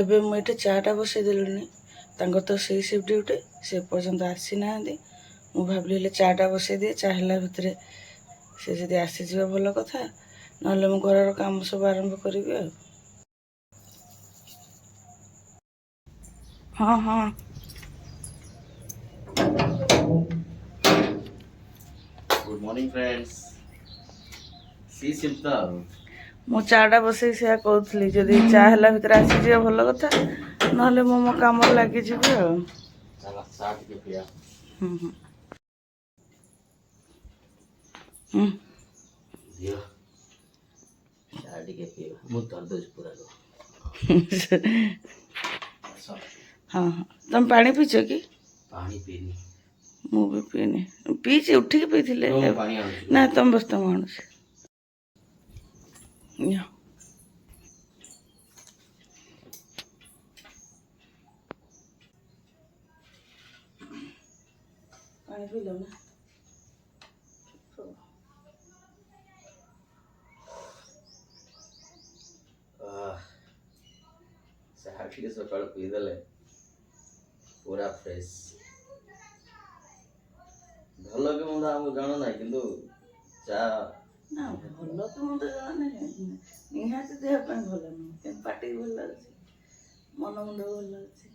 ଏବେ ମୁଁ ଏଠି ଚାଟା ବସାଇ ଦେଲିଣି। ତାଙ୍କର ତ ସେଇ ସିଫ୍ଟ ଡ୍ୟୁଟି, ସେ ପର୍ଯ୍ୟନ୍ତ ଆସିନାହାନ୍ତି। ମୁଁ ଭାବିଲି ହେଲେ ଚାଟା ବସାଇ ଦିଏ, ଚା ହେଲା ଭିତରେ ସେ ଯଦି ଆସିଯିବ ଭଲ କଥା, ନହେଲେ ମୁଁ ଘରର କାମ ସବୁ ଆରମ୍ଭ କରିବି ଆଉ। ହଁ ହଁ गुड मॉर्निंग फ्रेंड्स सी सिम्पल ମୁଁ ଚାଟା ବସେଇ ସେୟା କହୁଥିଲି, ଯଦି ଚା ହେଲା ଭିତରେ ଆସିଯିବ ଭଲ କଥା, ନହେଲେ ମୁଁ ମୋ କାମରେ ଲାଗିଯିବି ଆଉ। चला साथ के पिया ହୁଁ ହୁଁ ହୁଁ दियो साथ के पिया मुंह तर दो पूरा लो ହଁ ହଁ ତମେ ପାଣି ପିଇଛ କି? पानी पीनी ମୁଁ ବି ପିଇନି, ପିଇଛି ଉଠିକି ପିଇଥିଲେ। पानी आनो ନା ତମ ବସ ତମ ଆଣୁଛି। ନିଅ। ପାଣି ପିଇଲ ନା? साथ के सकाळ पी देले पूरा फ्रेश ଭଲ କି ମନ୍ଦ ଆମକୁ ଜାଣୁ ନାହିଁ କିନ୍ତୁ ଚା ନା ଭଲ ତ ମନ୍ଦ ଜଣା ନାହିଁ, ନିହାତି ଦେହ ପାଇଁ ଭଲ ନୁହେଁ, କିନ୍ତୁ ପାଟିକି ଭଲ ଲାଗୁଛି, ମନ ମୁଣ୍ଡ ଭଲ ଲାଗୁଛି।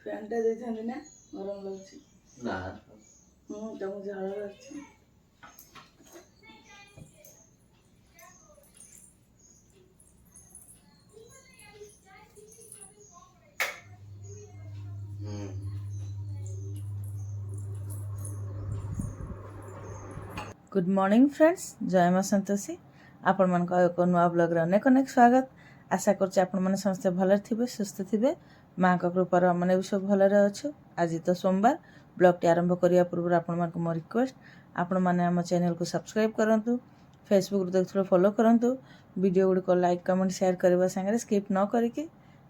ଫ୍ୟାନ୍ଟା ଦେଇଥାନ୍ତି ନା, ଗରମ ଲାଗୁଛି। ନା ତମକୁ ଝାଳ ଅଛି। गुड मॉर्निंग फ्रेंड्स, जय माँ संतोषी। आपण मन एक नुआ ब्लॉग रे अनेक अनेक स्वागत। आशा करछि आपण मन समस्त भले थिबे, सुस्थ थिबे। माँ का कृपार हमने भी सब भले अच्छु। आज तो सोमवार, ब्लॉग टी आरंभ करिया पूर्व आपण मन को मो रिक्वेस्ट, आपण माने हम चैनल को सब्सक्राइब करंतु, फेसबुक रे देखथुलो फॉलो करंतु, वीडियो गुडी को लाइक कमेंट शेयर करबा संगे स्किप न करिके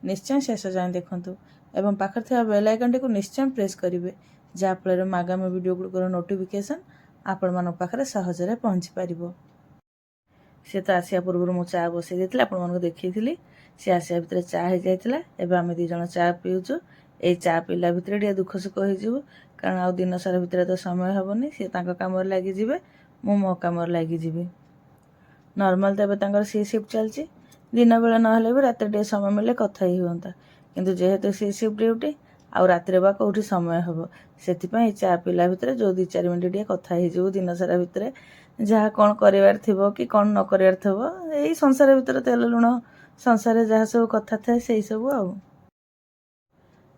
निश्चय शेष जाए देखंतु एवं पाखर थिबा बेल आइकन टी को निश्चय प्रेस करिवे, जा फल रे आगामी वीडियो गुडी नोटिफिकेशन आपण मान पाखे सहजरे पहुँची पार। सी तो आसिया पूर्व मु चा बसई देती आपण मन देखी, सी आसिया भितर चा हो जाता। एवं आम दी जन चा पीऊचु, ये चा पीला भितर टे दुख सुख हो, कारण आ दिन सारा भितर तो समय हेनी, सी कम लगे मु मो कम लगी। नॉर्मल तो एवं सी सिफ्ट चलती, दिन बेला ना भी रात टे समय मिले कथा ही होता, किंतु जेहेतु सी सिफ्ट ड्यूटी आ रातिर बा कौटी समय हम से चा पीला भितर जो 2-4 मिनट टे कथा हो दिन सारा भितर जहाँ कौन करार थी कि कौन न करार थो, यही संसार भितर तेल लुण संसार जहाँ सब कथा थाए से सब।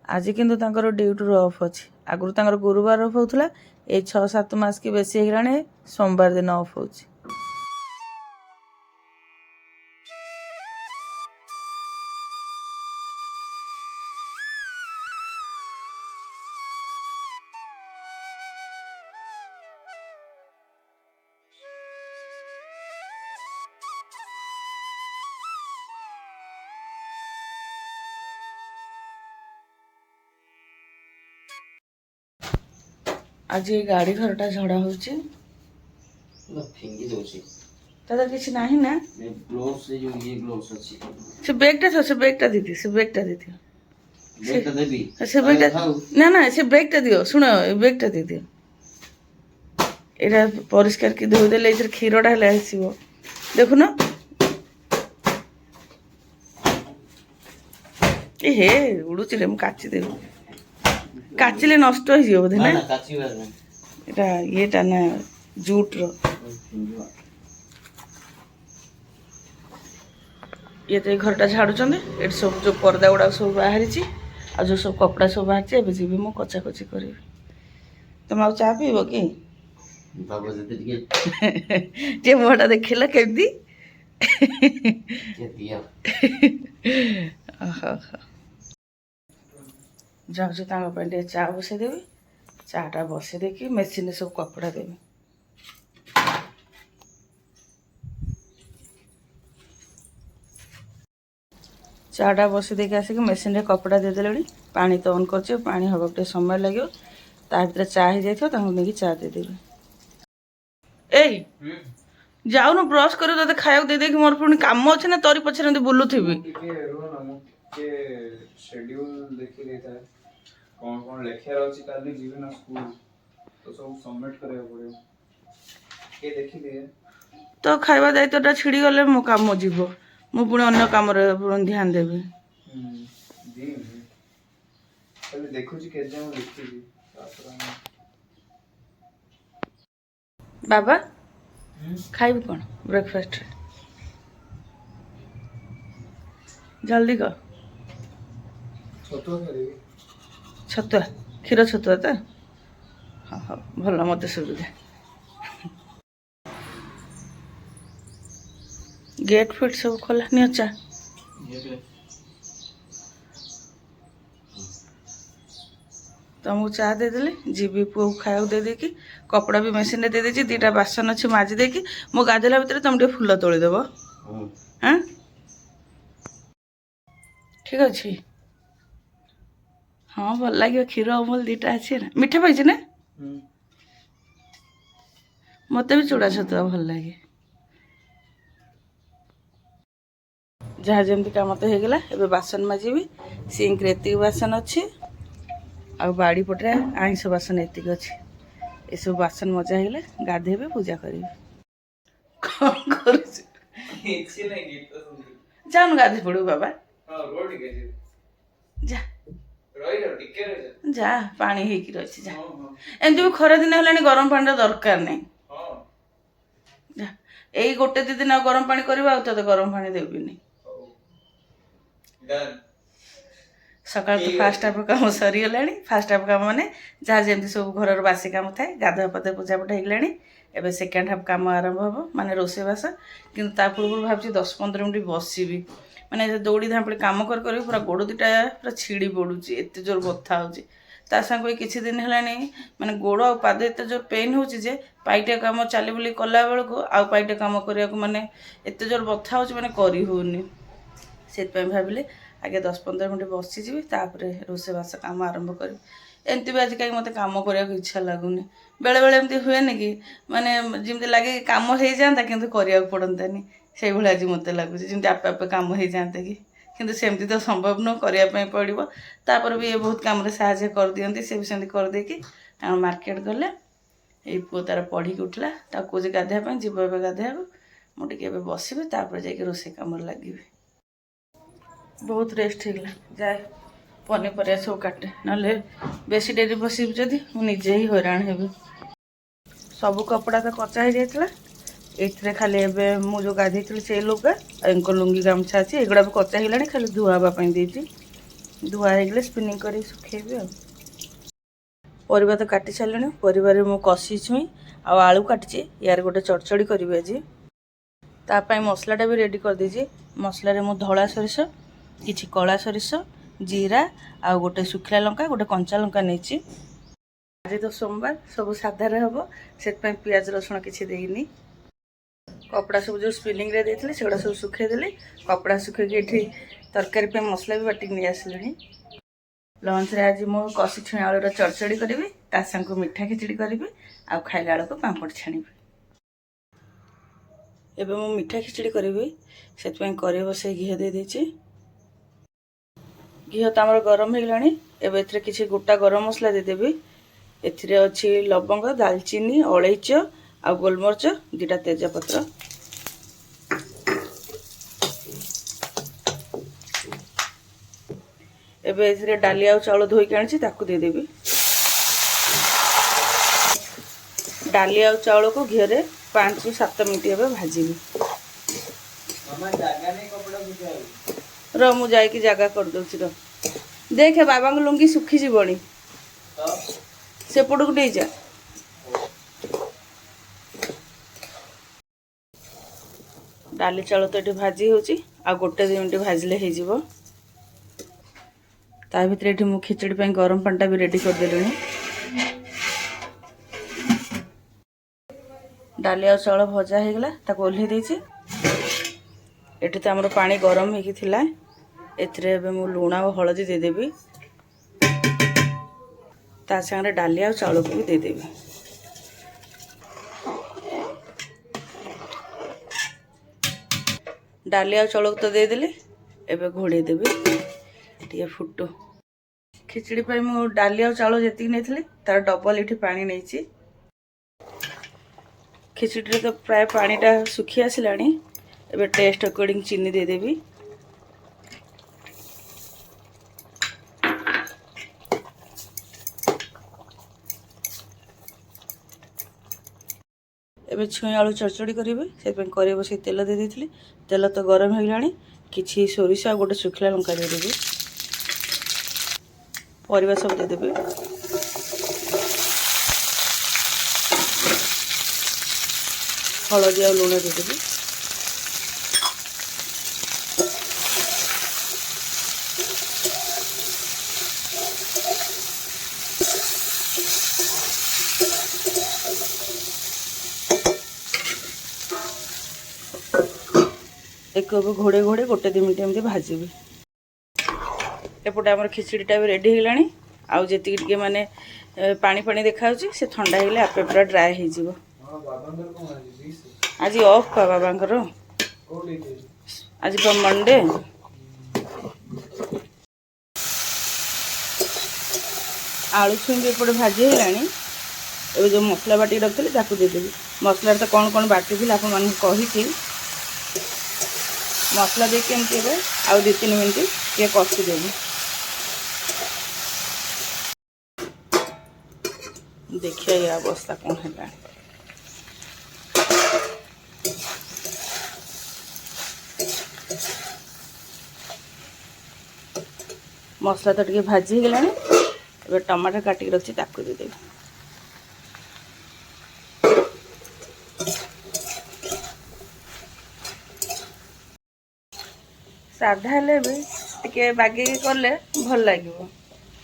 आज किंतु तांकर ड्यूटी ऑफ अच्छी, आगुरी तांकर गुरुवार ऑफ होता, ये 6-7 मास की बेसी होगलानी सोमवार दिन ऑफ हो। आज ये गाड़ी घरटा झड़ा होची फिंगी दोची दादा किसी नहीं ना। ग्लोव्स से जो ये ग्लोव्स अच्छी से बैगटा था, से बैगटा दीदी, से बैगटा दीदी, बेटा देबी से बैगटा ना ना, से बैगटा दियो, सुनो बैगटा दीदी, एटा परिष्कार की धोई देले इधर क्षीरटा हेले आसीबो, देखु ना ए हे उडुची रे, मु काची देबो, काचिले नष्ट हो जियो बोधे ना, काची बार में एटा येटा ना जूट रो। ये तो घरटा झाड़ुचंदे, एट सब जो पर्दा गुड़ा सब बाहरी आ जो सब कपड़ा सब बाहर एवं जी मु कचा कची करी। तुम आउ चा पीब कि बाबा जते टिके जे मुहटा देखिला केमती के दिया जाऊँ तांगे चा बसई देवी, चाटा बसई देकी मेसीन सब कपड़ा देवी। चाटा बसई देके आसिक मेसीन रे कपड़ा देदेले, पानी तो ऑन कर पानी हवा समय लगे, ता भर चा हो जाए नहीं चा देदेवी। ଏଇ ଯାଉନୁ ବ୍ରଶ କରି ତତେ ଖାଇବାକୁ ଦେଇଦେଇକି ମୋର ପୁଣି କାମ ଅଛି ନା ତୋରି ପଛରେ ଏମିତି ବୁଲୁଥିବି। ଟିକେ ରୁହ ନା ମୁଁ ଟିକେ शेड्यूल ଦେଖି ଦେଇଥାଏ କଣ କଣ ଲେଖିବାର ଅଛି କାଲି ଯିବି ନା ସ୍କୁଲ ତ ସବୁ ସବମିଟ କରିବାକୁ ପଡ଼ିବ ଟିକେ ଦେଖିଦିଏ। ତ ଖାଇବା ଦାୟିତ୍ୱଟା ଛିଡ଼ିଗଲେ ମୋ କାମ ଯିବ ମୁଁ ପୁଣି ଅନ୍ୟ କାମରେ ପୁଣି ଧ୍ୟାନ ଦେବି। ଜି ଖାଲି ଦେଖୁଛି କେତେ ଜଣ ଲେଖିବି ତାପରେ ବାବା ଖାଇବୁ କ'ଣ ବ୍ରେକଫାଷ୍ଟରେ ଜଲ୍ଦି କର। ଛତୁଆ ଖାଇଦେବି। ଛତୁଆ କ୍ଷୀର ଛତୁଆ ତ ହଁ ହଉ ଭଲ ମୋତେ ସୁବିଧା। ଗେଟ୍ ଫେଟ୍ ସବୁ ଖୋଲା ନିଅ ଚା। ତମକୁ ଚା ଦେଇଦେଲି ଯିବି ପୁଅକୁ ଖାଇବାକୁ ଦେଇଦେଇକି କପଡ଼ା ବି ମେସିନ୍ରେ ଦେଇଦେଇଛି 2ଟା ବାସନ ଅଛି ମାଜି ଦେଇକି ମୁଁ ଗାଧେଇଲା ଭିତରେ ତମେ ଟିକେ ଫୁଲ ତୋଳିଦେବ। ହଁ ଠିକ୍ ଅଛି। ହଁ ଭଲ ଲାଗିବ କ୍ଷୀର ଅମୁଲ 2ଟା ଅଛି ନା ମିଠା ପାଇଛି ନା ମୋତେ ବି ଚୁଡ଼ା ଛତୁଆ ଭଲ ଲାଗେ। ଯାହା ଯେମିତି କାମ ତ ହେଇଗଲା ଏବେ ବାସନ ମାଜିବି। ସିଙ୍କରେ ଏତିକି ବାସନ ଅଛି ଆଉ ବାଡ଼ି ପଟରେ ଆଇଁଷ ବାସନ ଏତିକି ଅଛି। ଏସବୁ ବାସନ ମଜା ହେଇଗଲେ ଗାଧେଇବି ପୂଜା କରିବି। କ'ଣ କରୁଛୁ? କିଛି ନାହିଁ ଗୀତ ଶୁଣୁଥିଲି। ଯାଉନୁ ଗାଧେଇ ପଡ଼ିବୁ ବାବା। ହଁ ରୋ ଟିକେ ଯା ରହିଯାଅ ଟିକେ ରହିଯାଅ। ଯା ପାଣି ହେଇକି ରହିଛି ଯା। ହଁ ହଁ ଏମିତି ବି ଖରାଦିନ ହେଲାଣି ଗରମ ପାଣିର ଦରକାର ନାହିଁ। ହଁ ଯା ଏଇ 1-2 ଦିନ ଆଉ ଗରମ ପାଣି କରିବ ଆଉ ତତେ ଗରମ ପାଣି ଦେବିନି। ହଉ ଡନ୍। ସକାଳୁ ତ ଫାଷ୍ଟ ହାଫ୍ କାମ ସରିଗଲାଣି। ଫାଷ୍ଟ ହାଫ୍ କାମ ମାନେ ଯାହା ଯେମିତି ସବୁ ଘରର ବାସି କାମ ଥାଏ ଗାଧୁଆ ପାଧୁଆ ପୂଜା ପଟା ହେଇଗଲାଣି। ଏବେ ସେକେଣ୍ଡ ହାଫ୍ କାମ ଆରମ୍ଭ ହେବ ମାନେ ରୋଷେଇବାସ। କିନ୍ତୁ ତା ପୂର୍ବରୁ ଭାବୁଛି 10-15 ମିନିଟ୍ ବସିବି ମାନେ ଦୌଡ଼ି ଧାଁପଡ଼ି କାମ କରି ପୁରା ଗୋଡ଼ 2ଟା ପୁରା ଛିଡ଼ି ପଡ଼ୁଛି ଏତେ ଜୋର ବଥା ହେଉଛି। ତା ସାଙ୍ଗକୁ କିଛି ଦିନ ହେଲାଣି ମାନେ ଗୋଡ଼ ଆଉ ପାଦ ଏତେ ଜୋର ପେନ୍ ହେଉଛି ଯେ ପାଇଟିଆ କାମ ଚାଲି ବୁଲି କଲା ବେଳକୁ ଆଉ ପାଇଟିଆ କାମ କରିବାକୁ ମାନେ ଏତେ ଜୋର ବଥା ହେଉଛି ମାନେ କରି ହେଉନି। ସେଥିପାଇଁ ଭାବିଲି ଆଗେ 10-15 ମିନିଟ୍ ବସିଯିବି ତାପରେ ରୋଷେଇବାସ କାମ ଆରମ୍ଭ କରିବି। ଏମିତି ବି ଆଜି କାହିଁ ମୋତେ କାମ କରିବାକୁ ଇଚ୍ଛା ଲାଗୁନି। ବେଳେବେଳେ ଏମିତି ହୁଏନି କି ମାନେ ଯେମିତି ଲାଗେ କାମ ହେଇଯାଆନ୍ତା କିନ୍ତୁ କରିବାକୁ ପଡ଼ନ୍ତାନି ସେଇଭଳି ଆଜି ମୋତେ ଲାଗୁଛି ଯେମିତି ଆପେ ଆପେ କାମ ହେଇଯାଆନ୍ତା କି କିନ୍ତୁ ସେମିତି ତ ସମ୍ଭବ ନୁହଁ କରିବା ପାଇଁ ପଡ଼ିବ। ତାପରେ ବି ଏ ବହୁତ କାମରେ ସାହାଯ୍ୟ କରିଦିଅନ୍ତି ସେ ବି ସେମିତି କରିଦେଇକି ଆମେ ମାର୍କେଟ ଗଲେ। ଏଇ ପୁଅ ତାର ପଢ଼ିକି ଉଠିଲା ତାକୁ କହୁଛି ଗାଧୋଇବା ପାଇଁ ଯିବ ଏବେ ଗାଧୋଇବାକୁ। ମୁଁ ଟିକେ ଏବେ ବସିବି ତାପରେ ଯାଇକି ରୋଷେଇ କାମରେ ଲାଗିବି। ବହୁତ ରେଷ୍ଟ ହେଇଗଲା ଯାଏ ପନିପରିବା ସବୁ କାଟେ ନହେଲେ ବେଶୀ ଡେରି ବସିବି ଯଦି ମୁଁ ନିଜେ ହିଁ ହଇରାଣ ହେବି। ସବୁ କପଡ଼ା ତ କଚା ହେଇଯାଇଥିଲା ଏଇଥିରେ ଖାଲି ଏବେ ମୁଁ ଯେଉଁ ଗାଧେଇଥିଲି ସେଇ ଲୁଗା ଆଉ ଏଙ୍କ ଲୁଙ୍ଗି ଗାମୁଛା ଅଛି ଏଗୁଡ଼ା ବି କଚା ହେଇଗଲାଣି ଖାଲି ଧୁଆ ହେବା ପାଇଁ ଦେଇଛି। ଧୁଆ ହେଇଗଲେ ସ୍ପିନିଂ କରିକି ଶୁଖେଇବି ଆଉ। ପରିବା ତ କାଟି ସାରିଲିଣି। ପରିବାରେ ମୁଁ କଷି ଛୁଇଁ ଆଉ ଆଳୁ କାଟିଛି ୟାର ଗୋଟେ ଚଡ଼ଚଡ଼ି କରିବି ଆଜି। ତା ପାଇଁ ମସଲାଟା ବି ରେଡ଼ି କରିଦେଇଛି। ମସଲାରେ ମୁଁ ଧଳା ସୋରିଷ କିଛି କଳା ସୋରିଷ ଜିରା ଆଉ ଗୋଟେ ଶୁଖିଲା ଲଙ୍କା ଗୋଟେ କଞ୍ଚା ଲଙ୍କା ନେଇଛି। ଆଜି ତ ସୋମବାର ସବୁ ସାଧାରେ ହେବ ସେଥିପାଇଁ ପିଆଜ ରସୁଣ କିଛି ଦେଇନି। କପଡ଼ା ସବୁ ଯେଉଁ ସ୍ପିନିଂରେ ଦେଇଥିଲି ସେଗୁଡ଼ା ସବୁ ଶୁଖେଇଦେଲି। କପଡ଼ା ଶୁଖେଇକି ଏଠି ତରକାରୀ ପାଇଁ ମସଲା ବି ବାଟିକି ନେଇ ଆସିଲିଣି। ଲଞ୍ଚରେ ଆଜି ମୁଁ କଷି ଛୁଇଁ ଆଳୁର ଚଡ଼ଚଡ଼ି କରିବି ତା ସାଙ୍ଗକୁ ମିଠା ଖିଚଡ଼ି କରିବି ଆଉ ଖାଇଲା ବେଳକୁ ପାମ୍ପଡ଼ ଛାଣିବି। ଏବେ ମୁଁ ମିଠା ଖିଚଡ଼ି କରିବି ସେଥିପାଇଁ କଡ଼େଇ ବସାଇ ଘିଅ ଦେଇଦେଇଛି। ଘିଅ ତ ଆମର ଗରମ ହେଇଗଲାଣି। ଏବେ ଏଥିରେ କିଛି ଗୋଟା ଗରମ ମସଲା ଦେଇଦେବି। ଏଥିରେ ଅଛି ଲବଙ୍ଗ ଡାଲଚିନି ଅଳେଇଚ ଆଉ ଗୋଲମରିଚ 2ଟା ତେଜପତ୍ର। ଏବେ ଏଥିରେ ଡାଲି ଆଉ ଚାଉଳ ଧୋଇକି ଆଣିଛି ତାକୁ ଦେଇଦେବି। ଡାଲି ଆଉ ଚାଉଳକୁ ଘିଅରେ 5-7 ମିନିଟ୍ ଏବେ ଭାଜିବି। ର ମୁଁ ଯାଇକି ଜାଗା କରିଦେଉଛି ର। ଦେଖେ ବାବାଙ୍କ ଲୁଙ୍ଗି ଶୁଖିଯିବଣି ସେପଟକୁ ନେଇଯା। ଡାଲି ଚାଉଳ ତ ଏଠି ଭାଜି ହେଉଛି ଆଉ 1-2 ମିନିଟ୍ ଭାଜିଲେ ହେଇଯିବ। ତା ଭିତରେ ଏଠି ମୁଁ ଖିଚଡ଼ି ପାଇଁ ଗରମ ପାଣିଟା ବି ରେଡ଼ି କରିଦେଲିଣି। ଡାଲି ଆଉ ଚାଉଳ ଭଜା ହେଇଗଲା ତାକୁ ଓହ୍ଲେଇ ଦେଇଛି। ଏଠି ତ ଆମର ପାଣି ଗରମ ହେଇକି ଥିଲା ଏଥିରେ ଏବେ ମୁଁ ଲୁଣ ଆଉ ହଳଦୀ ଦେଇଦେବି। ତା ସାଙ୍ଗରେ ଡାଲି ଆଉ ଚାଉଳକୁ ବି ଦେଇଦେବି। डाली आ चौल तो देदेली एबे घोड़े देवी टे फुटू खिचड़ी पर मु डाली आ चाउल जी नहीं तार डबल ये पानी नहीं खिचड़ी तो प्राय पानीटा सुखी आसला एबे टेस्ट अकॉर्डिंग चीनी देदेवी एबे छुई आलू चरचड़ी करेंगे से करे बस तेल दे देती तेल तो गरम हो गलानी किछि सोरिष आ गोटे सुखला लंका देदेवी परिवा सब देदेवी हलदी आ लुण देदेवी एक घोड़े घोड़े गोटे 2 मिनट एमती भाजबी एपटे आम खिचड़ीटा भी रेडी होगा आउ जी टे माने पानी पानी देखा से ठंडा हो आपे पूरा ड्राए हो आज ऑफ पा बाबांकर आज पा मंडे आलू छुई भी एपटे भाजी होगा ए जो मसला बाटी रखी देदेवी मसला तो कौन कौन बाटी थी आप कही मसला देके एमती आउ 2-3 मिनट ये कषिदेवी देखिए ये अवस्था कौन है मसला तो टे भाजी गलानी ए टमाटर काटिक रखी ताकू देदेवी साधा हेले भी टे बागे कले भल लगे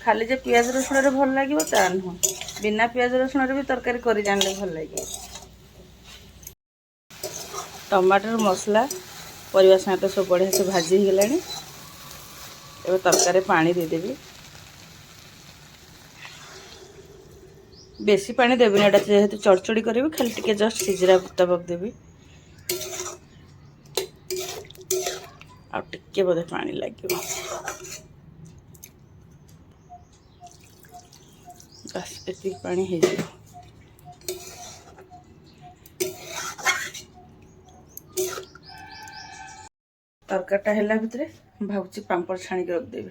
खाली जे पियाज रसुण भल लगे ता नुह बिना पियाज रसुण भी तरकारी कर जानले भल लगे टमाटर मसला परिवा साथ तो सब बढ़िया से भाजी हो गलानी एवं तरकारी पानी देदेवी बेसी पानी देवी ना जेहेतु चड़चड़ी करी खाली टिके जस्ट सिजरा मुताबक देवी आ टिके बोधे पानी लगे बस ये पानी है तरकारीटा है भितर भावुची पांपड़ छाणिक रखदेवी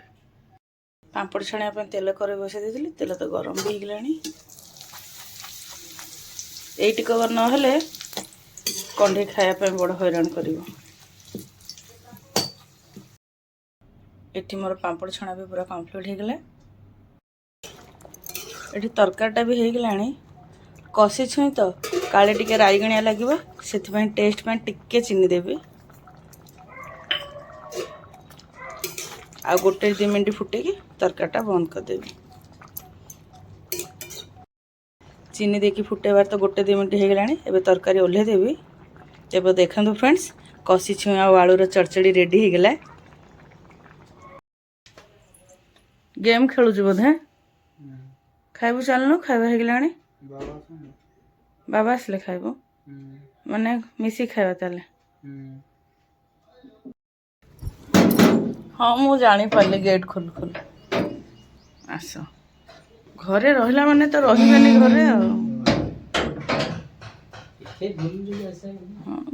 पांपड़ छाणिया तेल करे बसई देती तेल तो गरम भी होगलानी ये कवर ना कंढे खायापी बड़ हैरान कर मोर पांपड़ छणा भी पूरा कम्प्लीट होगला ये तरकारीटा भी होगला कषि छुई तो काले टिके राईगणिया लगे से टेस्ट पे टिके चीनी देवी आ गोटे 2 मिनट फुटेकी तरकारीटा बंद करदेवी चीनी देकी फुटेबार तो गोटे 2 मिनट होगला एबे तरकारी ओल्हे देवी एबे देखंतु फ्रेंड्स कषि छुई आ आलूर चरचड़ी रेडी होगला गेम खेलुच बोधे खाइबू चलनु खाइबा होगला बाबा आसले खाइबू माने मिसी खाइबा ताले हाँ मु जानी पारली गेट खोल खोल आस घरे रहिला माने तो रहिबानी घरे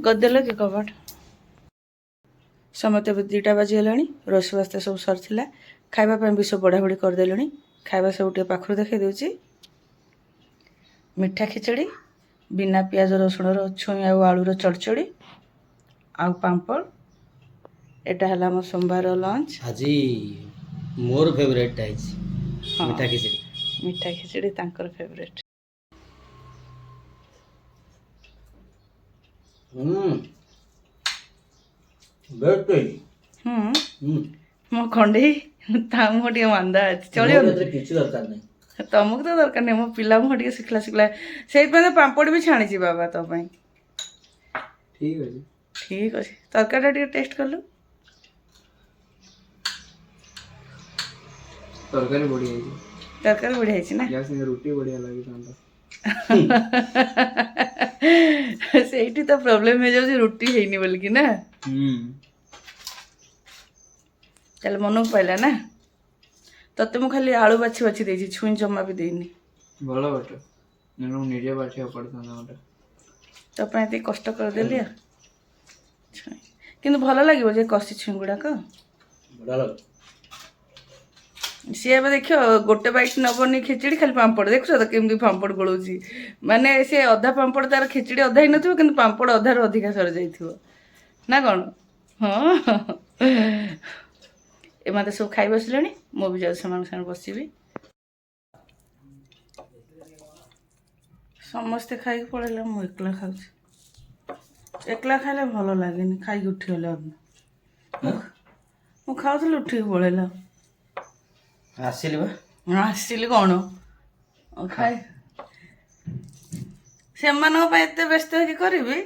गदेल कि कबाट समते 2टा बाजी गलानी रोषेई बास्ते सब सरथिला खाइबा पे भी सब बढ़ा बढ़ी करदेलुनी खाइबा सब टे पाखरु देखै देउची मिठा खिचड़ी बिना पियाज रसुण छुई आ आलूर चड़चड़ी आ पांपड़ एटा हला हमर सोमवार लंच आज मोर फेवरेट है हाँ, मीठा खिचड़ी तांकर फेवरेट बेस्ट है मो खंडे ता मो टे मांदा चलियो किसी दरकार नहीं तुमको तो दरकार नहीं मो पिला मो टे सिखला सिखला से पांपड़ भी छाणी छी बाबा तो पई ठीक अछि तरकारीटा टे टेस्ट कर लो तरकारी बढ़िया है ना या संगे रोटी बढ़िया लगे ସେଇଠି ତ ପ୍ରୋବ୍ଲେମ ହେଇଯାଉଛି ରୁଟି ହେଇନି ବୋଲିକି ନା। ତାହେଲେ ମନକୁ ପାଇଲା ନା। ତତେ ମୁଁ ଖାଲି ଆଳୁ ବାଛି ବାଛି ଦେଇଛି, ଛୁଇଁ ଜମା ବି ଦେଇନି। ଭଲ ବାଟ ମୁଁ ନିଜେ ବାଛିବାକୁ ପଡ଼ିଥାନ୍ତା ଗୋଟେ। ତୋ ପାଇଁ ଏତିକି କଷ୍ଟ କରିଦେଲି ଆଉ। ଛୁଇଁ କିନ୍ତୁ ଭଲ ଲାଗିବ ଯେ କଷି ଛୁଇଁ ଗୁଡ଼ାକ। ସିଏ ଏବେ ଦେଖିବ ଗୋଟେ ବାଇଟ୍ ନବନି ଖିଚିଡ଼ି, ଖାଲି ପାମ୍ପଡ଼। ଦେଖୁଛ ତ କେମିତି ପାମ୍ପଡ଼ ଗୋଳଉଛି। ମାନେ ସେ ଅଧା ପାମ୍ପଡ଼ ତାର ଖିଚିଡ଼ି ଅଧା ହେଇନଥିବ, କିନ୍ତୁ ପାମ୍ପଡ଼ ଅଧାରୁ ଅଧିକା ସରିଯାଇଥିବ ନା କ'ଣ? ହଁ ଏମାନେ ସବୁ ଖାଇ ବସିଲେଣି, ମୁଁ ବି ଯାଉଛି ସେମାନଙ୍କ ସାଙ୍ଗେ ବସିବି। ସମସ୍ତେ ଖାଇକି ପଳେଇଲେ, ମୁଁ ଏକଲା ଖାଉଛି। ଏକଲା ଖାଇଲେ ଭଲ ଲାଗେନି, ଖାଇକି ଉଠିଗଲେ ମୁଁ ଖାଉଥିଲି ଉଠିକି ପଳେଇଲା। ଆସିଲି ବା। ଆସିଲି କ'ଣ ଖାଇ ସେମାନଙ୍କ ପାଇଁ ଏତେ ବ୍ୟସ୍ତ ହେଇକି କରିବି,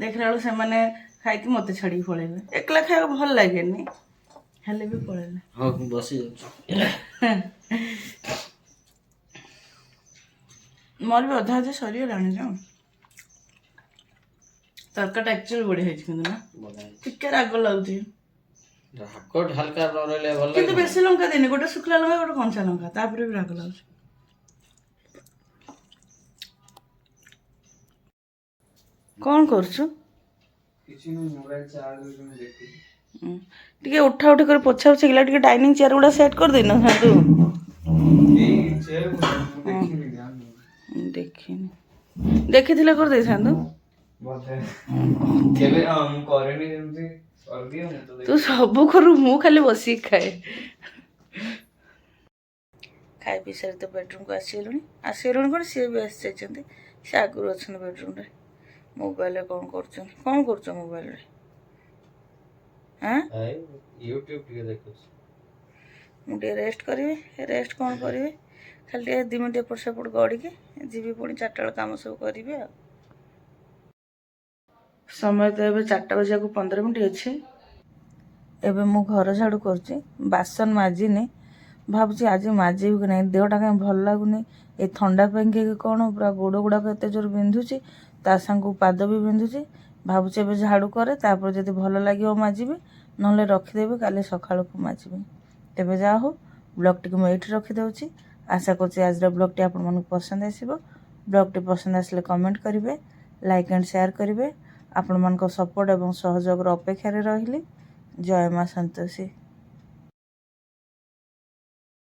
ଦେଖିଲା ବେଳକୁ ସେମାନେ ଖାଇକି ମୋତେ ଛାଡ଼ିକି ପଳେଇବେ। ଏକଲା ଖାଇବାକୁ ଭଲ ଲାଗେନି, ହେଲେ ବି ପଳେଇଲେ। ହଉ ବସି ଯାଉଛି। ମୋର ବି ଅଧା ଅଧା ସରିଗଲାଣି ନା। ତରକାରୀଟା ଆକ୍ଚୁଆଲି ବଢ଼ିଆ ହେଇଛି କିନ୍ତୁ ନା, ଟିକେ ରାଗ ଲାଗୁଛି। ରାଗ ହାଲକା ନ ରହିଲେ ଭଲ କିନ୍ତୁ ଲାଗେ। ବେଶୀ ଲଙ୍କା ଦେଇନି, ଗୋଟେ ଶୁଖିଲା ଲଙ୍କା ଗୋଟେ କଞ୍ଚା ଲଙ୍କା, ତାପରେ ବି ରାଗ ଲାଗୁଛି। କ'ଣ କରୁଛୁ? କିଛି ନାହିଁ, ମୋବାଇଲ ଚାର୍ଜ ହଉଛି ମୁଁ ଦେଖିଲି। ଟିକେ ଉଠା ଉଠି କରି ପୋଛା ପୋଛି ଗଲା, ଟିକେ ଡାଇନିଂ ଚେୟାର ଗୁଡ଼ା ସେଟ୍ କରିଦେଇନ ତୁ। ଏଇ ଚେୟାର ମୁଁ ଦେଖିନି, ଜାଣିନି। ଦେଖିନି, ଦେଖିଥିଲେ କରିଦେଇଥାନ୍ତୁ। ବୋଧେ କେବେ ମୁଁ କରେନି, ଯେମିତି କରିଦିଅ ମୁଁ ତ ତୁ ସବୁ କରୁ, ମୁଁ ଖାଲି ବସିକି ଖାଏ। ଖାଇ ପିଇ ସାରି ତ ବେଡ଼ରୁମ୍କୁ ଆସିଗଲୁଣି କ'ଣ, ସିଏ ବି ଆସିଯାଇଛନ୍ତି। ସେ ଆଗରୁ ଅଛନ୍ତି ବେଡ଼ରୁମ୍ରେ, ମୋବାଇଲରେ କ'ଣ କରୁଛନ୍ତି। କ'ଣ କରୁଛ ମୋବାଇଲରେ? ୟୁଟ୍ୟୁବ ଟିକେ ଦେଖୁଛି। ମୁଁ ଟିକେ ରେଷ୍ଟ କରିବି। ରେଷ୍ଟ କ'ଣ କରିବି, ଖାଲି ଟିକେ 2 ମିନିଟ୍ ଏପଟ ସେପଟ ଗଡ଼ିକି ଯିବି, ପୁଣି 4ଟା ବେଳେ କାମ ସବୁ କରିବି ଆଉ। ସମୟ ତ ଏବେ 4ଟା ବାଜିବାକୁ 15 ମିନିଟ୍ ଅଛି। ଏବେ ମୁଁ ଘର ଝାଡ଼ୁ କରୁଛି, ବାସନ ମାଜିନି। ଭାବୁଛି ଆଜି ମାଜିବି କି ନାହିଁ, ଦେହଟା କାହିଁ ଭଲ ଲାଗୁନି। ଏ ଥଣ୍ଡା ପାଇଁକି କ'ଣ ପୁରା ଗୋଡ଼ ଗୁଡ଼ାକ ଏତେ ଜୋର ବିନ୍ଧୁଛି, ତା ସାଙ୍ଗକୁ ପାଦ ବି ବିନ୍ଧୁଛି। ଭାବୁଛି ଏବେ ଝାଡ଼ୁ କରେ, ତାପରେ ଯଦି ଭଲ ଲାଗିବ ମାଜିବି, ନହେଲେ ରଖିଦେବି, କାଲି ସକାଳକୁ ମାଜିବି। ତେବେ ଯାହା ହଉ, ବ୍ଲଗ୍ଟିକୁ ମୁଁ ଏଇଠି ରଖିଦେଉଛି। ଆଶା କରୁଛି ଆଜିର ବ୍ଲଗ୍ଟି ଆପଣମାନଙ୍କୁ ପସନ୍ଦ ଆସିବ। ବ୍ଲଗ୍ଟି ପସନ୍ଦ ଆସିଲେ କମେଣ୍ଟ କରିବେ, ଲାଇକ୍ ଆଣ୍ଡ ସେୟାର କରିବେ। ଆପଣମାନଙ୍କ ସପୋର୍ଟ ଏବଂ ସହଯୋଗର ଅପେକ୍ଷାରେ ରହିଲି। ଜୟ ମା ସନ୍ତୋଷୀ।